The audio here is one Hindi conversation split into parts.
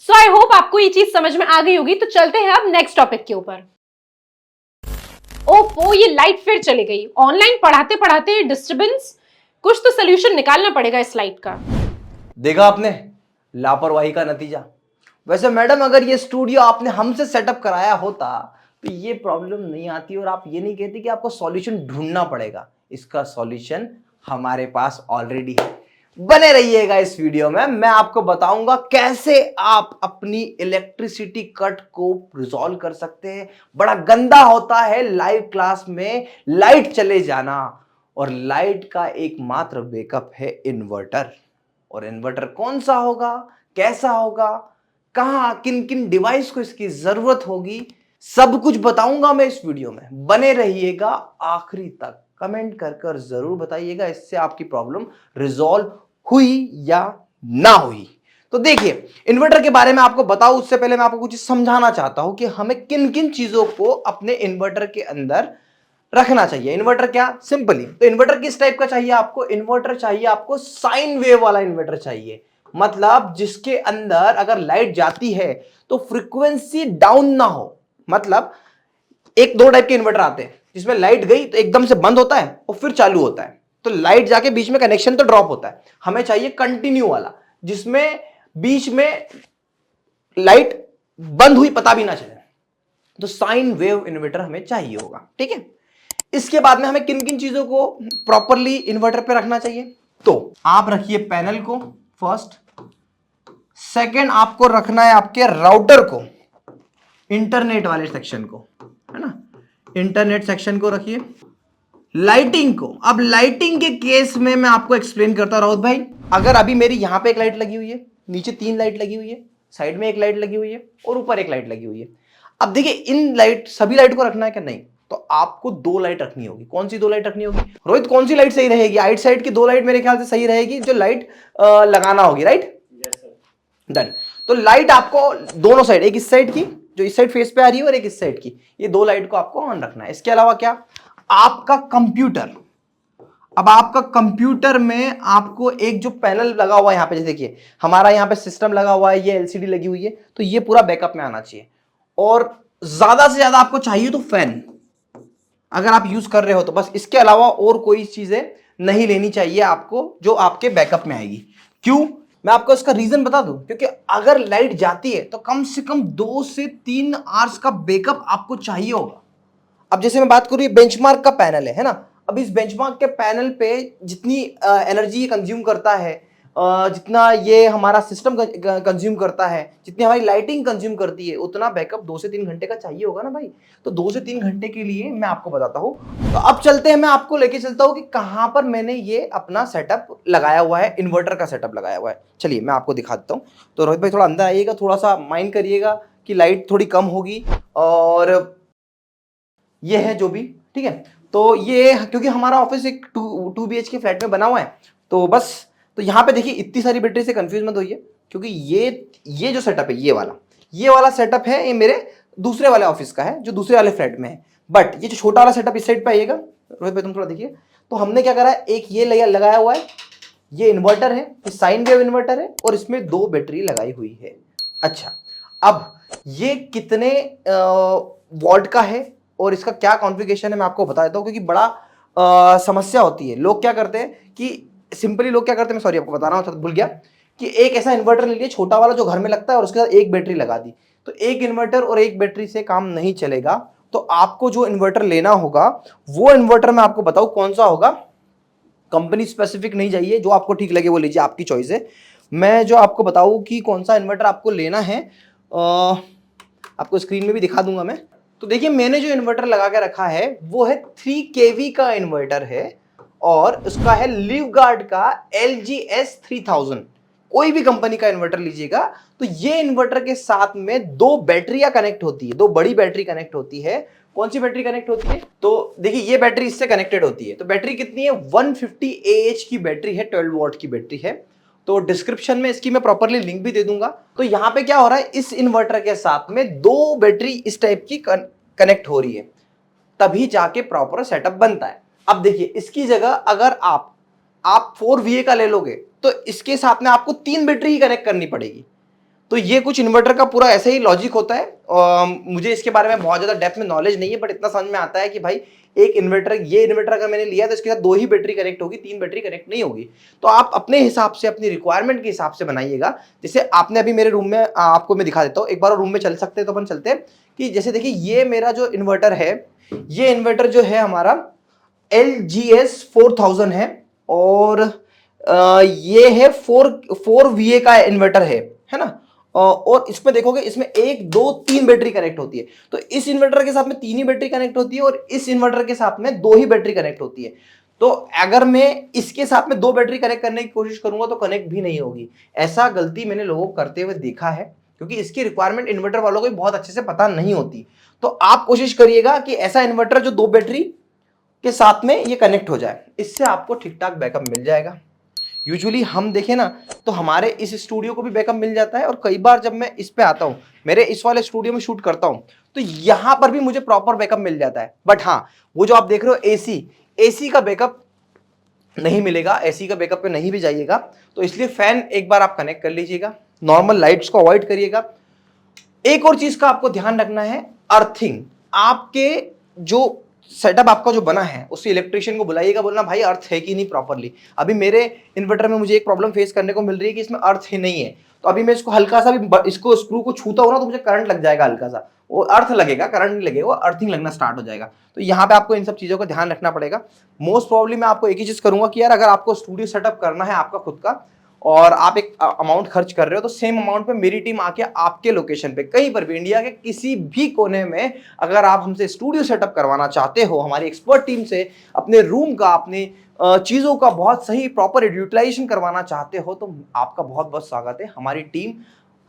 सो आई होप आपको ये चीज समझ में आ गई होगी। तो चलते हैं अब नेक्स्ट टॉपिक के ऊपर। ओफो, ये लाइट फिर चली गई। ऑनलाइन पढ़ाते पढ़ाते डिस्टरबेंस, कुछ तो सोल्यूशन निकालना पड़ेगा इस लाइट का। देखा आपने लापरवाही का नतीजा। वैसे मैडम, अगर ये स्टूडियो आपने हमसे सेटअप कराया होता तो ये प्रॉब्लम नहीं आती और आप ये नहीं कहती कि आपको सॉल्यूशन ढूंढना पड़ेगा। इसका सॉल्यूशन हमारे पास ऑलरेडी है। बने रहिएगा इस वीडियो में, मैं आपको बताऊंगा कैसे आप अपनी इलेक्ट्रिसिटी कट को रिजॉल्व कर सकते हैं। बड़ा गंदा होता है लाइव क्लास में लाइट चले जाना, और लाइट का एकमात्र बैकअप है इन्वर्टर। और इन्वर्टर कौन सा होगा, कैसा होगा, कहां किन किन डिवाइस को इसकी जरूरत होगी, सब कुछ बताऊंगा मैं इस वीडियो में। बने रहिएगा आखिरी तक, कमेंट कर कर जरूर बताइएगा इससे आपकी प्रॉब्लम रिजॉल्व हुई या ना हुई। तो देखिए, इन्वर्टर के बारे में आपको बताऊं उससे पहले मैं आपको कुछ समझाना चाहता हूं कि हमें किन किन चीजों को अपने इन्वर्टर के अंदर रखना चाहिए। इन्वर्टर क्या, सिंपली तो इन्वर्टर किस टाइप का चाहिए आपको? इन्वर्टर चाहिए आपको साइन वेव वाला इन्वर्टर चाहिए। मतलब जिसके अंदर अगर लाइट जाती है तो फ्रीक्वेंसी डाउन ना हो। मतलब एक दो टाइप के इन्वर्टर आते हैं जिसमें लाइट गई तो एकदम से बंद होता है और फिर चालू होता है, तो लाइट जाके बीच में कनेक्शन तो ड्रॉप होता है। हमें चाहिए कंटिन्यू वाला जिसमें बीच में लाइट बंद हुई पता भी ना चले। तो साइन वेव इन्वर्टर हमें चाहिए होगा, ठीक है। इसके बाद में हमें किन किन चीजों को प्रॉपरली इन्वर्टर पे रखना चाहिए? तो आप रखिए पैनल को फर्स्ट। सेकंड, आपको रखना है आपके राउटर को, इंटरनेट वाले सेक्शन को, है ना, इंटरनेट सेक्शन को रखिए। लाइटिंग को, अब लाइटिंग के केस में मैं आपको एक्सप्लेन करता हूं राउत भाई। अगर अभी मेरी यहां पे एक लाइट लगी हुई है, नीचे 3 लाइट लगी हुई है, साइड में एक लाइट लगी हुई है और ऊपर एक लाइट लगी हुई है। अब देखिए, इन लाइट सभी लाइट को रखना है क्या? नहीं, तो आपको 2 लाइट रखनी होगी। कौन सी 2 लाइट रखनी होगी रोहित? कौन सी लाइट सही रहेगी? आइट साइड की 2 लाइट मेरे ख्याल से सही रहेगी, जो लाइट लगाना होगी, राइट? डन। तो लाइट आपको दोनों साइड, एक इस साइड की जो इस साइड फेस पे आ रही है और एक इस साइड की, ये 2 लाइट को आपको ऑन रखना है। इसके अलावा क्या, आपका कंप्यूटर। अब आपका कंप्यूटर में आपको एक जो पैनल लगा हुआ है यहां पे, जैसे देखिए हमारा यहां पे सिस्टम लगा हुआ है, ये एलसीडी लगी हुई है, तो ये पूरा बैकअप में आना चाहिए। और ज्यादा से ज्यादा आपको चाहिए तो फैन, अगर आप यूज कर रहे हो तो बस। इसके अलावा और कोई चीजें नहीं लेनी चाहिए आपको जो आपके बैकअप में आएगी। क्यों? मैं आपको इसका रीजन बता दूं, क्योंकि अगर लाइट जाती है तो कम से कम 2 से 3 आवर्स का बैकअप आपको चाहिए होगा। अब जैसे मैं बात करूं, ये बेंचमार्क का पैनल है ना। अब इस बेंचमार्क के पैनल पे जितनी एनर्जी ये कंज्यूम करता है, जितना ये हमारा सिस्टम कंज्यूम करता है, जितनी हमारी लाइटिंग कंज्यूम करती है, उतना बैकअप 2 से 3 घंटे का चाहिए होगा ना भाई। तो 2 से 3 घंटे के लिए मैं आपको बताता हूं। तो अब चलते हैं, मैं आपको लेके चलता हूं कि कहां पर मैंने ये अपना सेटअप लगाया हुआ है, इन्वर्टर का सेटअप लगाया हुआ है। चलिए मैं आपको दिखा देता हूं। तो रोहित भाई थोड़ा अंदर आइएगा, थोड़ा सा माइंड करिएगा कि लाइट थोड़ी कम होगी। और ये है जो भी, ठीक है। तो ये क्योंकि हमारा ऑफिस एक 2 BH के फ्लैट में बना हुआ है, तो बस, तो यहाँ पे देखिए इतनी सारी बैटरी से कंफ्यूज मत होइए, क्योंकि ये जो सेटअप है, ये वाला सेटअप है, ये मेरे दूसरे वाले ऑफिस का है जो दूसरे वाले फ्लैट में है। बट ये जो छोटा वाला सेटअप इस साइड पे आइएगा, रोहित भाई तुम थोड़ा देखिए। तो हमने क्या करा है, एक ये लगाया हुआ है, ये इन्वर्टर है, ये साइन वेव इन्वर्टर है, और इसमें 2 बैटरी लगाई हुई है। अच्छा, अब ये कितने वॉट का है और इसका क्या कॉन्फ़िगरेशन है मैं आपको बता देता हूं, क्योंकि बड़ा समस्या होती है। लोग क्या करते हैं कि सिंपली लोग क्या करते हैं, मैं सॉरी आपको बता रहा हूं, भूल गया, कि एक ऐसा इन्वर्टर ले लिया छोटा वाला जो घर में लगता है और उसके साथ एक बैटरी लगा दी। तो एक इन्वर्टर और एक बैटरी से काम नहीं चलेगा। तो आपको जो इन्वर्टर लेना होगा, वो इन्वर्टर मैं आपको बताऊं कौन सा होगा। कंपनी स्पेसिफिक नहीं जाइए, जो आपको ठीक लगे वो लीजिए, आपकी चॉइस है। मैं जो आपको बताऊं कि कौन सा इन्वर्टर आपको लेना है, आपको स्क्रीन में भी दिखा दूंगा मैं। तो देखिए, मैंने जो इन्वर्टर लगा के रखा है वो है 3 kV का इन्वर्टर है, और उसका है लिवगार्ड का LGS 3000। कोई भी कंपनी का इन्वर्टर लीजिएगा तो ये इन्वर्टर के साथ में 2 बैटरियां कनेक्ट होती है, 2 बड़ी बैटरी कनेक्ट होती है। कौन सी बैटरी कनेक्ट होती है? तो देखिए, ये बैटरी इससे कनेक्टेड होती है। तो बैटरी कितनी है? 150 AH की बैटरी है, 12 वॉट की बैटरी है। तो डिस्क्रिप्शन में इसकी मैं प्रॉपरली लिंक भी दे दूंगा। तो यहां पे क्या हो रहा है, इस इन्वर्टर के साथ में 2 बैटरी इस टाइप की कनेक्ट हो रही है, तभी जाके प्रॉपर सेटअप बनता है। अब देखिए, इसकी जगह अगर आप 4 VA का ले लोगे तो इसके साथ में आपको 3 बैटरी ही कनेक्ट करनी पड़ेगी। तो ये कुछ इन्वर्टर का पूरा ऐसे ही लॉजिक होता है। मुझे इसके बारे में बहुत ज्यादा डेप्थ में नॉलेज नहीं है, बट इतना समझ में आता है कि भाई एक इन्वर्टर, ये इन्वर्टर अगर मैंने लिया तो इसके साथ 2 ही बैटरी कनेक्ट होगी, 3 बैटरी कनेक्ट नहीं होगी। तो आप अपने हिसाब से, अपनी रिक्वायरमेंट के हिसाब से बनाइएगा। जैसे आपने अभी मेरे रूम में, आपको मैं दिखा देता हूँ, एक बार रूम में चल सकते हैं तो अपन चलते हैं कि जैसे देखिए ये मेरा जो इन्वर्टर है, ये इन्वर्टर जो है हमारा LGS 4000 है, और ये है 4 VA का इन्वर्टर है ना। और इसमें देखोगे इसमें 1 2 3 बैटरी कनेक्ट होती है। तो इस इन्वर्टर के साथ में 3 ही बैटरी कनेक्ट होती है और इस इन्वर्टर के साथ में 2 ही बैटरी कनेक्ट होती है। तो अगर मैं इसके साथ में 2 बैटरी कनेक्ट करने की कोशिश करूंगा तो कनेक्ट भी नहीं होगी। ऐसा गलती मैंने लोगों को करते हुए देखा है, क्योंकि इसकी रिक्वायरमेंट इन्वर्टर वालों को भी बहुत अच्छे से पता नहीं होती। तो आप कोशिश करिएगा कि ऐसा इन्वर्टर जो 2 बैटरी के साथ में ये कनेक्ट हो जाए, इससे आपको ठीक ठाक बैकअप मिल जाएगा। यूजुअली हम देखें ना तो हमारे इस स्टूडियो को भी बैकअप मिल जाता है, और कई बार जब मैं इस पे आता हूँ, मेरे इस वाले स्टूडियो में शूट करता हूँ, तो यहां पर भी मुझे प्रॉपर बैकअप मिल जाता है। बट हाँ, वो जो आप देख रहे हो एसी का बैकअप नहीं मिलेगा, एसी का बैकअप पे नहीं भी जाइएगा। तो इसलिए फैन एक बार आप कनेक्ट कर लीजिएगा, नॉर्मल लाइट्स को अवॉइड करिएगा। एक और चीज का आपको ध्यान रखना है, अर्थिंग। आपके जो सेटअप आपका जो बना है उस इलेक्ट्रिशियन को बुलाइएगा, बोलना भाई अर्थ है कि नहीं प्रॉपरली। अभी मेरे इन्वर्टर में मुझे एक प्रॉब्लम फेस करने को मिल रही है कि इसमें अर्थ ही नहीं है। तो अभी मैं इसको हल्का सा भी इसको स्क्रू को छूता हूं ना तो मुझे करंट लग जाएगा, हल्का सा, वो अर्थ लगेगा, करंट नहीं लगेगा, वो अर्थिंग लगना स्टार्ट हो जाएगा। तो यहाँ पे आपको इन सब चीजों का ध्यान रखना पड़ेगा। मोस्ट प्रॉब्ली मैं आपको एक ही चीज करूंगा कि यार अगर आपको स्टूडियो सेटअप करना है आपका खुद का, और आप एक अमाउंट खर्च कर रहे हो, तो सेम अमाउंट पे मेरी टीम आके आपके लोकेशन पे कहीं पर भी, इंडिया के किसी भी कोने में, अगर आप हमसे स्टूडियो सेटअप करवाना चाहते हो हमारी एक्सपर्ट टीम से, अपने रूम का, अपनी चीज़ों का बहुत सही प्रॉपर यूटिलाइजेशन करवाना चाहते हो, तो आपका बहुत बहुत स्वागत है। हमारी टीम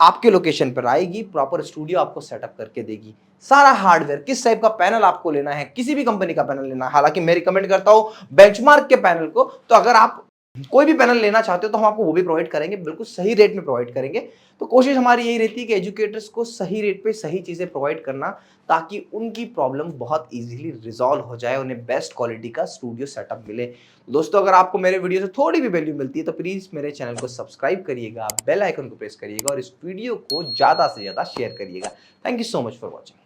आपके लोकेशन पर आएगी, प्रॉपर स्टूडियो आपको सेटअप करके देगी। सारा हार्डवेयर, किस टाइप का पैनल आपको लेना है, किसी भी कंपनी का पैनल लेना है, हालांकि मैं रिकमेंड करता हूं बेंचमार्क के पैनल को। तो अगर आप कोई भी पैनल लेना चाहते हो तो हम आपको वो भी प्रोवाइड करेंगे, बिल्कुल सही रेट में प्रोवाइड करेंगे। तो कोशिश हमारी यही रहती है कि एजुकेटर्स को सही रेट पे सही चीजें प्रोवाइड करना, ताकि उनकी प्रॉब्लम बहुत इजीली रिजॉल्व हो जाए, उन्हें बेस्ट क्वालिटी का स्टूडियो सेटअप मिले। दोस्तों, अगर आपको मेरे वीडियो से थोड़ी भी वैल्यू मिलती है तो प्लीज मेरे चैनल को सब्सक्राइब करिएगा, बेल आइकन को प्रेस करिएगा और इस वीडियो को ज्यादा से ज्यादा शेयर करिएगा। Thank you so much for watching.